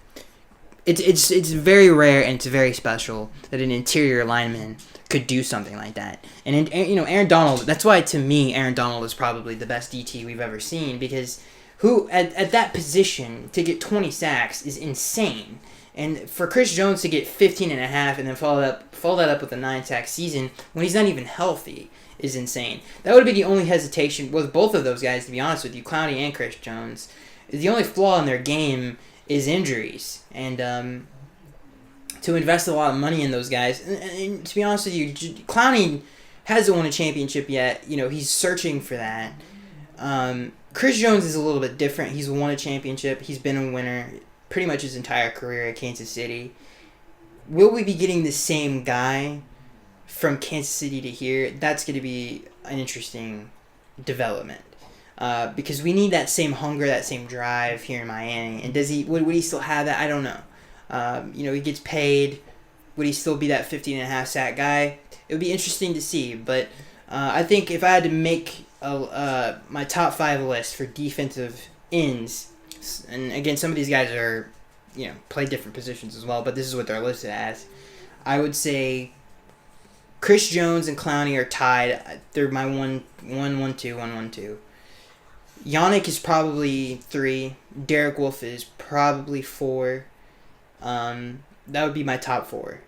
It's very rare and it's very special that an interior lineman could do something like that. And Aaron Donald. That's why to me Aaron Donald is probably the best DT we've ever seen, because who at that position to get 20 sacks is insane. And for Chris Jones to get 15.5 and then follow that up with a 9-sack season when he's not even healthy is insane. That would be the only hesitation with both of those guys, to be honest with you, Clowney and Chris Jones. The only flaw in their game is injuries, and to invest a lot of money in those guys. And to be honest with you, Clowney hasn't won a championship yet. He's searching for that. Chris Jones is a little bit different. He's won a championship. He's been a winner pretty much his entire career at Kansas City. Will we be getting the same guy from Kansas City to here? That's going to be an interesting development. Because we need that same hunger, that same drive here in Miami. And would he still have that? I don't know. He gets paid. Would he still be that 15.5 sack guy? It would be interesting to see. But I think if I had to make my top 5 list for defensive ends, and again, some of these guys are, play different positions as well, but this is what they're listed as. I would say Chris Jones and Clowney are tied. They're my 1-1-2. Yannick is probably 3. Derek Wolfe is probably 4. That would be my top 4.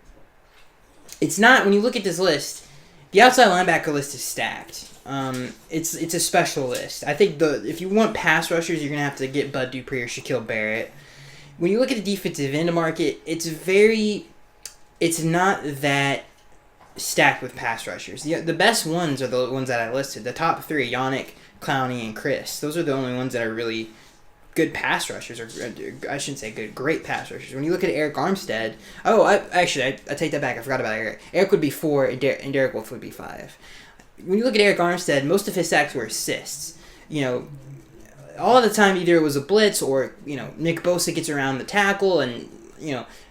It's not, when you look at this list, the outside linebacker list is stacked. It's a special list. I think if you want pass rushers, you're going to have to get Bud Dupree or Shaquille Barrett. When you look at the defensive end market, it's not that stacked with pass rushers. The best ones are the ones that I listed. The top 3, Yannick, Clowney, and Chris. Those are the only ones that are really good pass rushers, or I shouldn't say good, great pass rushers. When you look at Eric Armstead, I take that back. I forgot about Eric. Eric would be 4, and Derek Wolfe would be 5. When you look at Eric Armstead, most of his sacks were assists. All the time either it was a blitz or, Nick Bosa gets around the tackle and,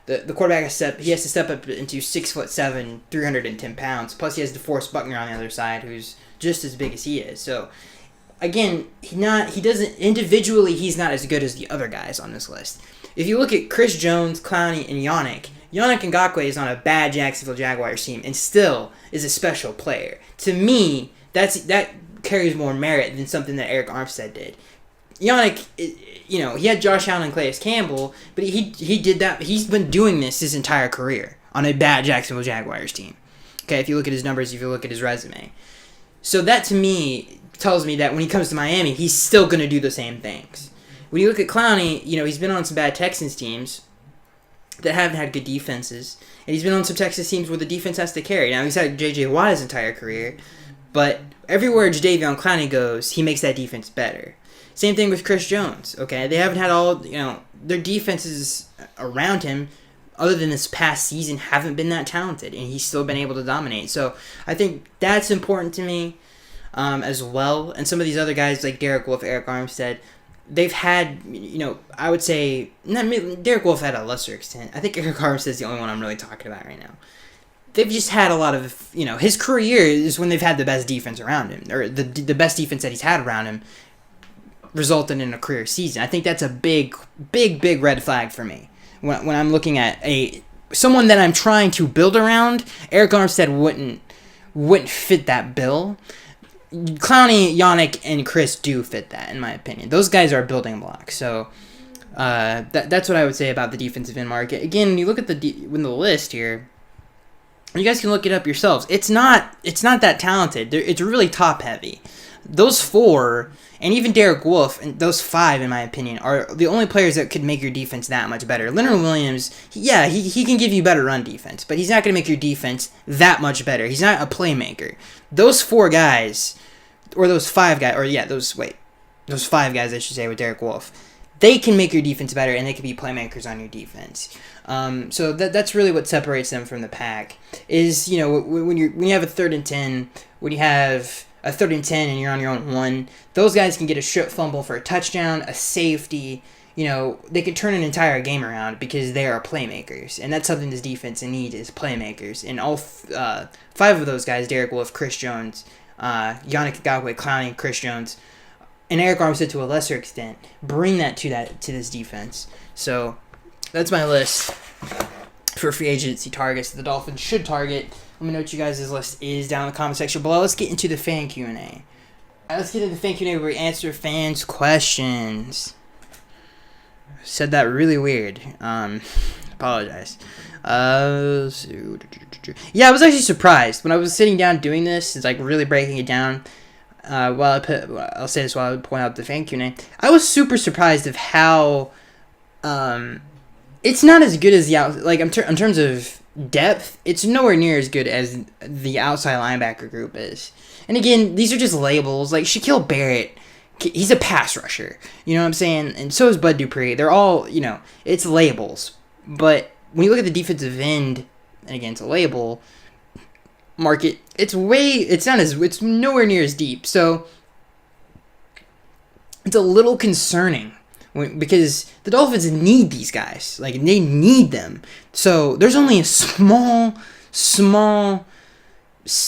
the quarterback has to step up into 6'7", 310 pounds. Plus he has DeForest Buckner on the other side, who's just as big as he is. So again, he doesn't individually, he's not as good as the other guys on this list. If you look at Chris Jones, Clowney, and Yannick Ngakoue is on a bad Jacksonville Jaguars team and still is a special player. To me, that carries more merit than something that Eric Armstead did. Yannick, he had Josh Allen and Calais Campbell, but he did that. He's been doing this his entire career on a bad Jacksonville Jaguars team. Okay, if you look at his numbers, if you look at his resume. So that, to me, tells me that when he comes to Miami, he's still going to do the same things. When you look at Clowney, he's been on some bad Texans teams that haven't had good defenses, and he's been on some Texas teams where the defense has to carry. Now, he's had J.J. Watt his entire career, but everywhere Jadeveon Clowney goes, he makes that defense better. Same thing with Chris Jones, okay? They haven't had all, their defenses around him, other than this past season, haven't been that talented, and he's still been able to dominate. So I think that's important to me as well. And some of these other guys like Derek Wolfe, Eric Armstead, they've had, I would say, Derek Wolfe had a lesser extent. I think Eric Armstead is the only one I'm really talking about right now. They've just had a lot of, his career is when they've had the best defense around him, or the best defense that he's had around him resulted in a career season. I think that's a big, big, big red flag for me. When I'm looking at someone that I'm trying to build around, Eric Armstead wouldn't fit that bill. Clowney, Yannick, and Chris do fit that, in my opinion. Those guys are building blocks. So that's what I would say about the defensive end market. Again, when you look at the list here, you guys can look it up yourselves. It's not that talented. It's really top heavy. Those 4, and even Derek Wolfe, and those 5, in my opinion, are the only players that could make your defense that much better. Leonard Williams, he can give you better run defense, but he's not going to make your defense that much better. He's not a playmaker. Those 4 guys, or those 5 guys, those 5 guys, I should say, with Derek Wolfe, they can make your defense better, and they can be playmakers on your defense. So that's really what separates them from the pack. Is when you have a 3rd and 10, when you have a 3rd and 10 and you're on your own 1, those guys can get a strip fumble for a touchdown, a safety. They could turn an entire game around because they are playmakers, and that's something this defense needs is playmakers. And all 5 of those guys, Derek Wolfe, Chris Jones, Yannick Ngakoue, Clowney, Chris Jones, and Eric Armstead to a lesser extent, bring that to this defense. So that's my list for free agency targets the Dolphins should target. Let me know what you guys' list is down in the comment section below. Let's get into the fan Q&A. Let's get into the fan Q&A where we answer fans' questions. Said that really weird. Apologize. Yeah, I was actually surprised when I was sitting down doing this. It's like really breaking it down. I'll say this while I point out the fan Q&A. I was super surprised of how it's not as good as in terms of depth. It's nowhere near as good as the outside linebacker group is. And again, these are just labels. Like Shaquille Barrett He's a pass rusher. You know what I'm saying? And so is Bud Dupree. They're all, it's labels. But when you look at the defensive end, and again, it's a label market, it's nowhere near as deep. So it's a little concerning because the Dolphins need these guys. Like, they need them. So there's only a small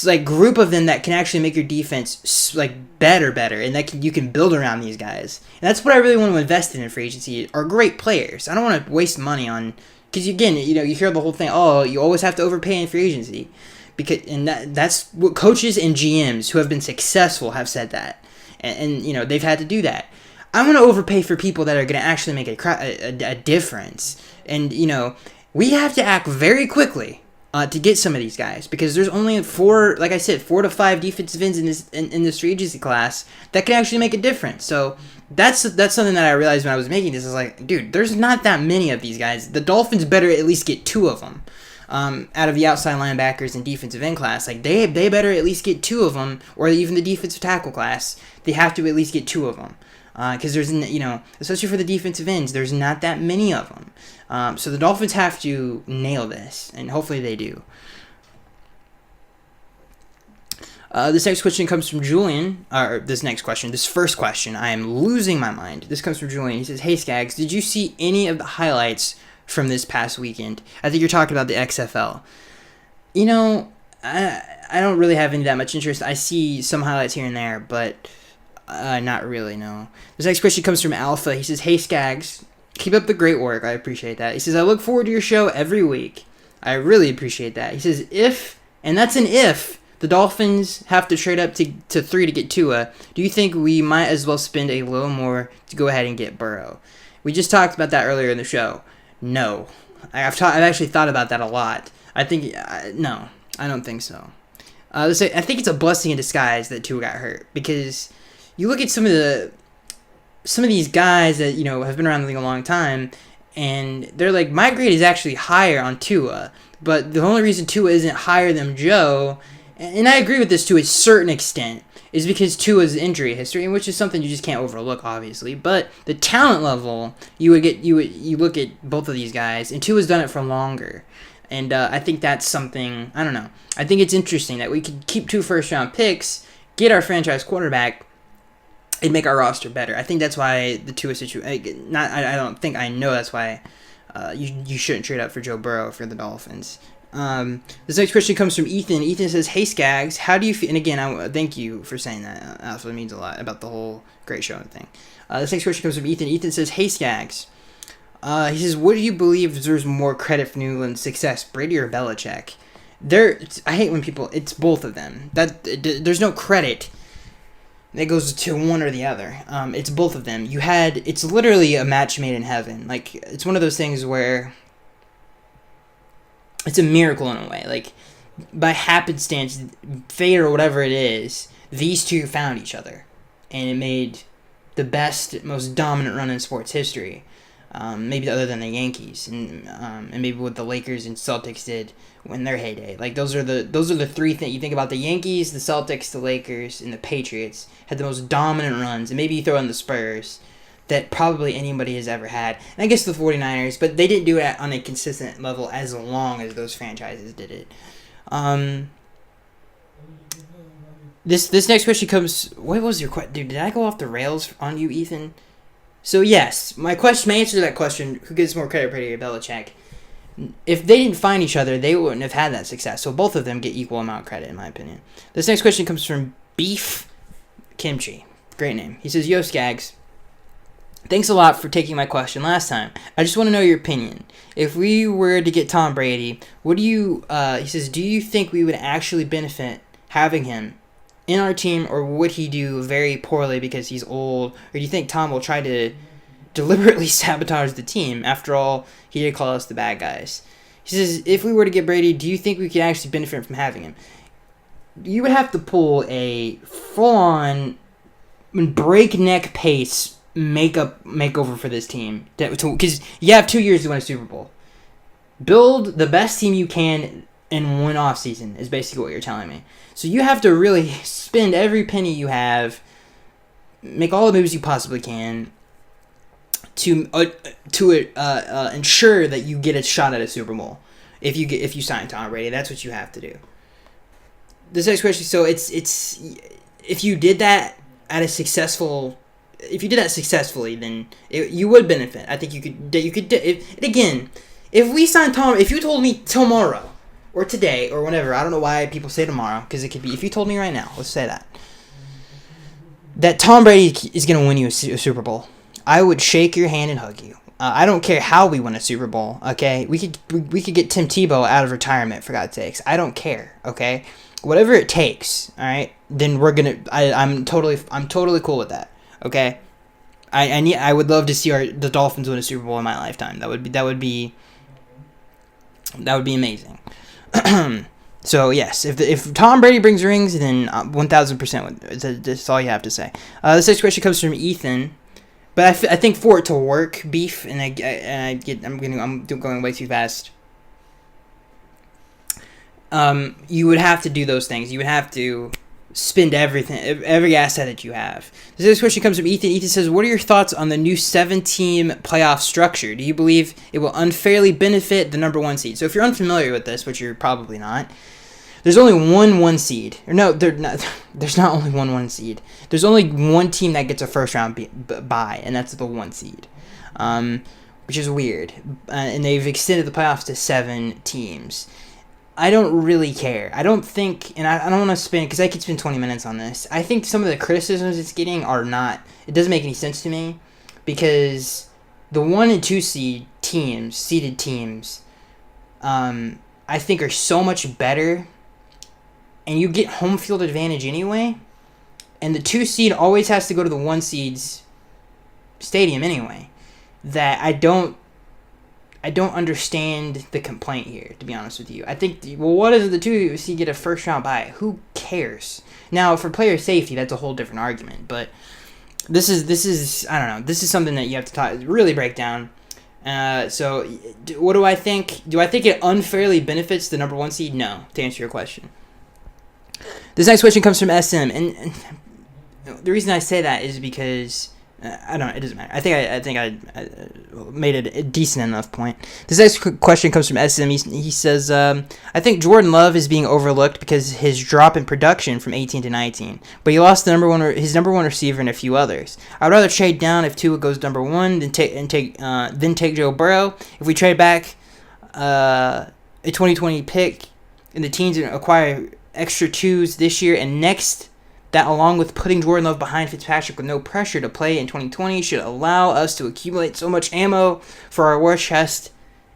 like group of them that can actually make your defense like better, and that you can build around these guys. And that's what I really want to invest in free agency, are great players. I don't want to waste money on, because again, you hear the whole thing, oh, you always have to overpay in free agency, and that's what coaches and GMs who have been successful have said that, and they've had to do that. I want to overpay for people that are going to actually make a difference, and we have to act very quickly to get some of these guys, because there's only 4 to 5 defensive ends in this free agency class that can actually make a difference. So that's something that I realized when I was making this. Is like, dude, there's not that many of these guys. The Dolphins better at least get 2 of them out of the outside linebackers and defensive end class. Like, they better at least get 2 of them, or even the defensive tackle class. They have to at least get 2 of them. Because there's, especially for the defensive ends, there's not that many of them. So the Dolphins have to nail this, and hopefully they do. This next question comes from Julian. This first question, I am losing my mind. This comes from Julian. He says, "Hey Skaggs, did you see any of the highlights from this past weekend?" I think you're talking about the XFL. I don't really have any that much interest. I see some highlights here and there, but not really, no. This next question comes from Alpha. He says, "Hey Skaggs, keep up the great work. I appreciate that." He says, "I look forward to your show every week." I really appreciate that. He says, if the Dolphins have to trade up to 3 to get Tua, do you think we might as well spend a little more to go ahead and get Burrow? We just talked about that earlier in the show. No. I've actually thought about that a lot. I think, no, I don't think so. I think it's a blessing in disguise that Tua got hurt, because you look at some of these guys that have been around the league a long time, and they're like, my grade is actually higher on Tua, but the only reason Tua isn't higher than Joe, and I agree with this to a certain extent, is because Tua's injury history, which is something you just can't overlook, obviously. But the talent level, you look at both of these guys, and Tua's done it for longer. And I think that's something, I don't know. I think it's interesting that we could keep 2 first-round picks, get our franchise quarterback, and make our roster better. I think that's why the Tua situation, I know that's why you shouldn't trade up for Joe Burrow for the Dolphins. This next question comes from Ethan. Ethan says, "Hey Skaggs, how do you feel?" And again, thank you for saying that. That's what it means a lot about the whole great show thing. This next question comes from Ethan. Ethan says, "Hey Skaggs." He says, "What do you believe deserves more credit for New England's success, Brady or Belichick?" I hate when people, it's both of them. There's no credit that goes to one or the other. It's both of them. It's literally a match made in heaven. Like, it's one of those things where it's a miracle in a way. Like, by happenstance, fate or whatever it is, these two found each other, and it made the best, most dominant run in sports history. Maybe other than the Yankees, and maybe what the Lakers and Celtics did when their heyday. Like, those are the 3 things you think about: the Yankees, the Celtics, the Lakers, and the Patriots had the most dominant runs, and maybe you throw in the Spurs, that probably anybody has ever had. And I guess the 49ers, but they didn't do it on a consistent level as long as those franchises did it. This next question comes... What was your question? Dude, did I go off the rails on you, Ethan? So yes, my answer to that question, who gets more credit, Brady or Belichick? If they didn't find each other, they wouldn't have had that success. So both of them get equal amount of credit, in my opinion. This next question comes from Beef Kimchi. Great name. He says, "Yo, Skaggs. Thanks a lot for taking my question last time. I just want to know your opinion. If we were to get Tom Brady, he says, do you think we would actually benefit having him in our team, or would he do very poorly because he's old? Or do you think Tom will try to deliberately sabotage the team? After all, he did call us the bad guys." He says, if we were to get Brady, do you think we could actually benefit from having him? You would have to pull a full-on breakneck pace makeover for this team, because you have 2 years to win a Super Bowl. Build the best team you can in one off season is basically what you're telling me. So you have to really spend every penny you have, make all the moves you possibly can to ensure that you get a shot at a Super Bowl. If you sign Tom Brady, that's what you have to do. This next question, so it's if you did that successfully, then you would benefit. I think you could. If we signed Tom, if you told me tomorrow or today or whenever, I don't know why people say tomorrow, because it could be, if you told me right now, let's say that Tom Brady is going to win you a Super Bowl, I would shake your hand and hug you. I don't care how we win a Super Bowl, okay? We could get Tim Tebow out of retirement, for God's sakes. I don't care, okay? Whatever it takes, all right? Then I'm totally cool with that, okay? I would love to see the Dolphins win a Super Bowl in my lifetime. That would be amazing. So yes, if Tom Brady brings rings, then 1,000%. That's all you have to say. This next question comes from Ethan. But I think for it to work, Beef, and I'm going way too fast. You would have to do those things. You would have to spend every asset that you have. This question comes from Ethan. Ethan says, what are your thoughts on the new 7-team playoff structure? Do you believe it will unfairly benefit the number 1 seed? So if you're unfamiliar with this, which you're probably not, there's only one seed. Or no, there's not only one seed. There's only one team that gets a first round bye, and that's the 1 seed, which is weird. And they've extended the playoffs to 7 teams. I don't really care. I don't think, and I don't want to spend, because I could spend 20 minutes on this. I think some of the criticisms it's getting it doesn't make any sense to me, because the 1 and 2 seeded teams, I think are so much better, and you get home field advantage anyway, and the 2 seed always has to go to the 1 seed's stadium anyway, that I don't understand the complaint here, to be honest with you. I think, what does the 2 seed get a first round bye? Who cares? Now, for player safety, that's a whole different argument, but this is I don't know. This is something that you have to really break down. So, what do I think? Do I think it unfairly benefits the number 1 seed? No, to answer your question. This next question comes from SM, and the reason I say that is because I don't know. It doesn't matter. I think I made it a decent enough point. This next question comes from SM. He says, I think Jordan Love is being overlooked because his drop in production from 18 to 19, but he lost his number one receiver and a few others. I'd rather trade down if Tua goes number 1 than take Joe Burrow. If we trade back a 2020 pick and the teams acquire extra 2s this year and next, that along with putting Jordan Love behind Fitzpatrick with no pressure to play in 2020 should allow us to accumulate so much ammo for our war chest.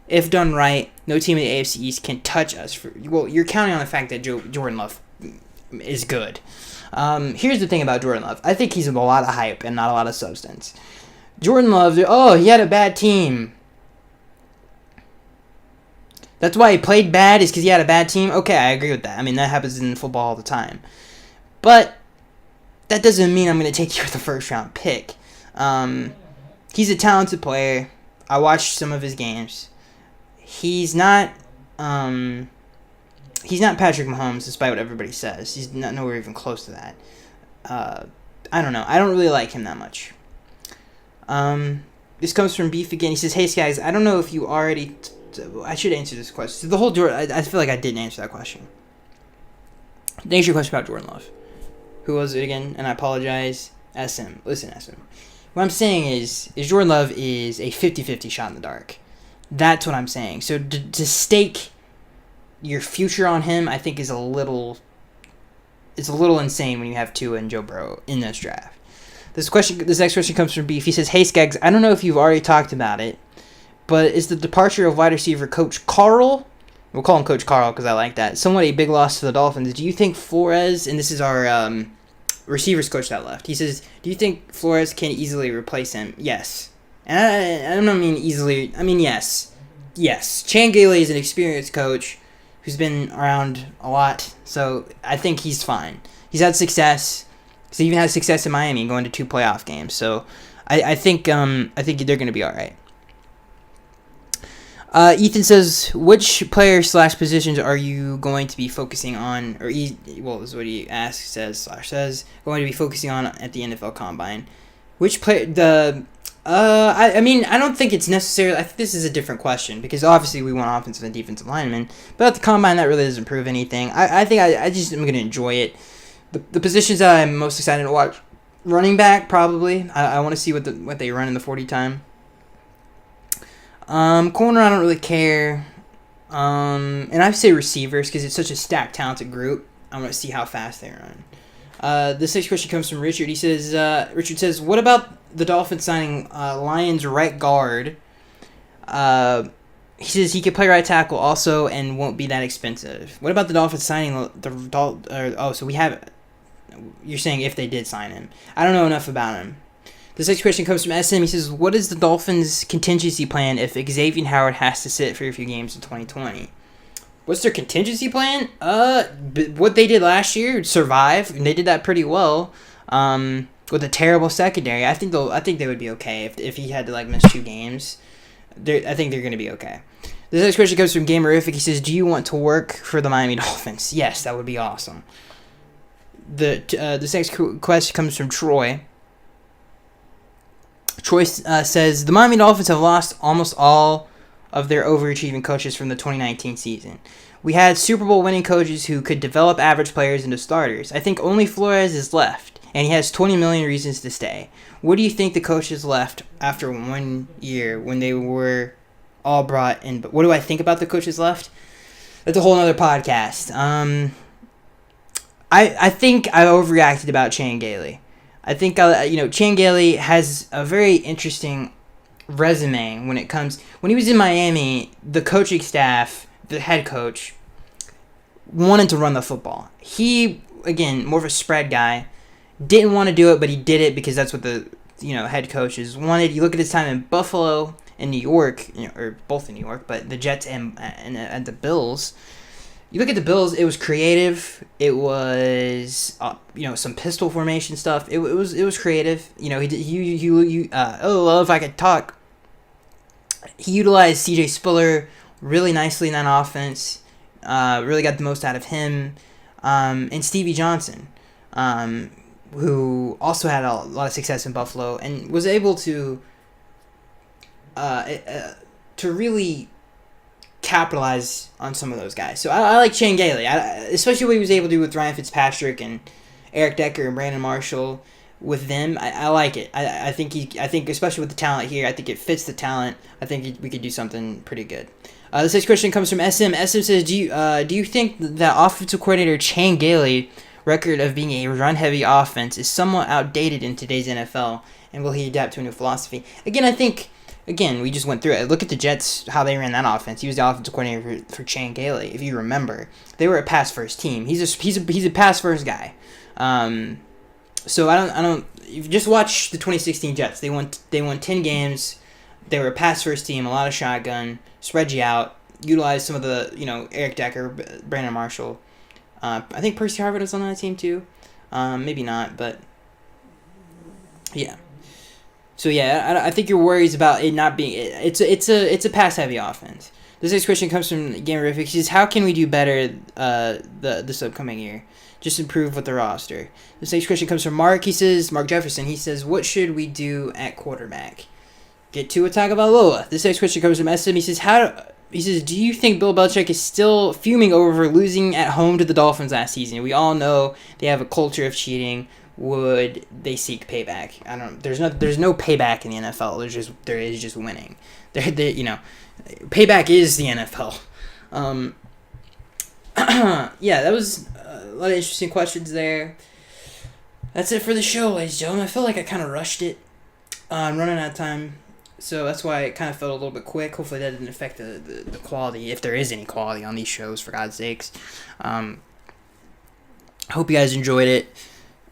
If done right, no team in the AFC East can touch us. You're counting on the fact that Jordan Love is good. Here's the thing about Jordan Love. I think he's a lot of hype and not a lot of substance. Jordan Love, he had a bad team. That's why he played bad, is because he had a bad team? Okay, I agree with that. I mean, that happens in football all the time. But that doesn't mean I'm going to take you with the first-round pick. He's a talented player. I watched some of his games. He's not Patrick Mahomes, despite what everybody says. He's not nowhere even close to that. I don't know. I don't really like him that much. This comes from Beef again. He says, hey, guys, I don't know if you already... I should answer this question. The whole Jordan... I feel like I didn't answer that question. To answer your question about Jordan Love. Who was it again? And I apologize. SM. Listen, SM. What I'm saying is Jordan Love is a 50-50 shot in the dark. That's what I'm saying. So to stake your future on him, I think is a little insane when you have Tua and Joe Burrow in this draft. This next question comes from Beef. He says, hey, Skaggs, I don't know if you've already talked about it, but is the departure of wide receiver Coach Carl, we'll call him Coach Carl because I like that, somewhat a big loss to the Dolphins? Do you think Flores, and this is our receivers coach that left, he says, do you think Flores can easily replace him? Yes. And I don't mean easily, I mean yes. Yes. Chan Gailey is an experienced coach who's been around a lot, so I think he's fine. He's had success. He even had success in Miami going to 2 playoff games, so I think they're going to be all right. Ethan says, which player slash positions are you going to be focusing on, or well, is what he asks, says, going to be focusing on at the NFL Combine? Which player, I mean, I don't think it's necessarily, I think this is a different question, because obviously we want offensive and defensive linemen, but at the Combine, that really doesn't prove anything. I think I just am going to enjoy it. The positions that I'm most excited to watch, running back, probably. I want to see what they run in the 40 time. Corner, I don't really care. And I say receivers because it's such a stacked, talented group. I want to see how fast they run. This next question comes from Richard. He says, Richard says, what about the Dolphins signing Lions right guard? He says he could play right tackle also and won't be that expensive. What about the Dolphins signing so we have. You're saying if they did sign him. I don't know enough about him. This next question comes from SM. He says, what is the Dolphins' contingency plan if Xavier Howard has to sit for a few games in 2020? What's their contingency plan? What they did last year, survive, and they did that pretty well. With a terrible secondary, I think they would be okay if he had to miss 2 games. I think they're going to be okay. This next question comes from Gamerific. He says, do you want to work for the Miami Dolphins? Yes, that would be awesome. This next question comes from Troy. Troy says, the Miami Dolphins have lost almost all of their overachieving coaches from the 2019 season. We had Super Bowl winning coaches who could develop average players into starters. I think only Flores is left, and he has 20 million reasons to stay. What do you think the coaches left after 1 year when they were all brought in? But what do I think about the coaches left? That's a whole other podcast. I think I overreacted about Chan Gailey. I think, Chan Gailey has a very interesting resume when he was in Miami, the coaching staff, the head coach, wanted to run the football. He, again, more of a spread guy, didn't want to do it, but he did it because that's what the, head coaches wanted. You look at his time in Buffalo and New York, or both in New York, but the Jets and the Bills. You look at the Bills, it was creative. It was, some pistol formation stuff. It was creative. If I could talk, he utilized C.J. Spiller really nicely in that offense. Really got the most out of him. And Stevie Johnson, who also had a lot of success in Buffalo and was able to really capitalize on some of those guys. So I like Chan Gailey, especially what he was able to do with Ryan Fitzpatrick and Eric Decker and Brandon Marshall. With them, I like it. I think especially with the talent here, I think it fits the talent. I think we could do something pretty good. This next question comes from SM. SM says, do you think that offensive coordinator Chan Gailey record of being a run-heavy offense is somewhat outdated in today's NFL, and will he adapt to a new philosophy? Again, we just went through it. Look at the Jets, how they ran that offense. He was the offensive coordinator for Chan Gailey, if you remember. They were a pass-first team. He's a pass-first guy. So I don't. You just watch the 2016 Jets. They won 10 games. They were a pass-first team, a lot of shotgun, spread you out, utilized some of the Eric Decker, Brandon Marshall. I think Percy Harvard was on that team too. Maybe not, but yeah. So yeah, I think your worries about it not being it's a pass heavy offense. This next question comes from Gamerific. He says, how can we do better this upcoming year? Just improve with the roster. This next question comes from Mark. He says, Mark Jefferson. He says, what should we do at quarterback? Get Tua Tagovailoa. This next question comes from SM. He says, do you think Bill Belichick is still fuming over losing at home to the Dolphins last season? We all know they have a culture of cheating. Would they seek payback? I don't. There's no payback in the NFL. There is just winning. Payback is the NFL. Yeah, that was a lot of interesting questions there. That's it for the show, ladies and gentlemen. I feel like I kind of rushed it. I'm running out of time, so that's why it kind of felt a little bit quick. Hopefully that didn't affect the quality, if there is any quality on these shows, for God's sakes. I hope you guys enjoyed it.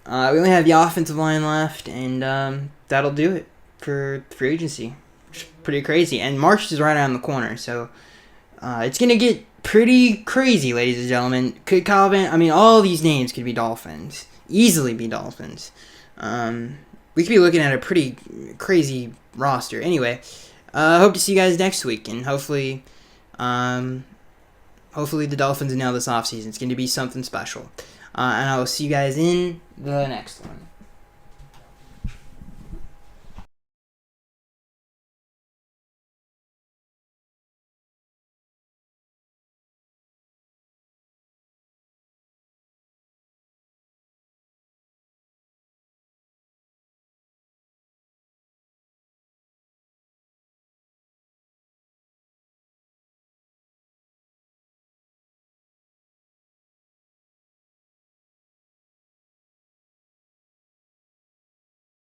We only have the offensive line left, and that'll do it for free agency. Which is pretty crazy. And March is right around the corner, so it's going to get pretty crazy, ladies and gentlemen. Could all these names could be Dolphins. Easily be Dolphins. We could be looking at a pretty crazy roster. Anyway, hope to see you guys next week, and hopefully the Dolphins nail this offseason. It's going to be something special. And I will see you guys in the next one.